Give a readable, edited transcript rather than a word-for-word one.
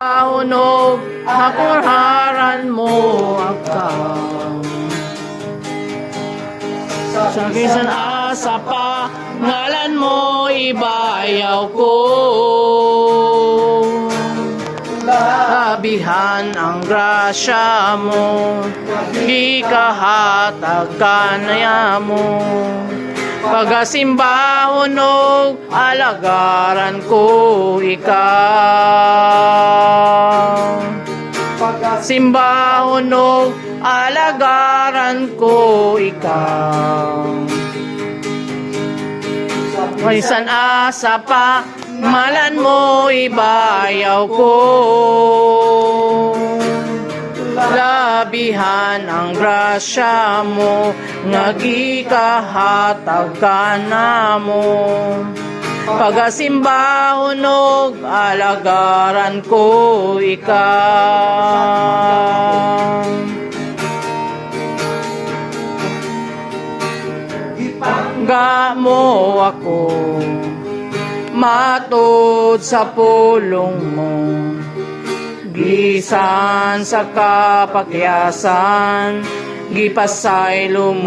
Hunog, hakurharan mo akam. Sa kisan asa pa, ngalan mo ibayaw ko. Labihan ang grasya mo, ikahatag kanaya mo. Pagasimba hunog, alagaran ko ikaw. Simba hunog, alagaran ko ikaw. Kaysan asa pa, malan mo ibayaw ko. Labihan ang grasya mo, nagikahatag ka na mo. Pagasimba hunog, alagaran ko ikaw. Ipangga mo ako, matod sa pulong mo. Gisan sa kapakyasan, gipasay lumo.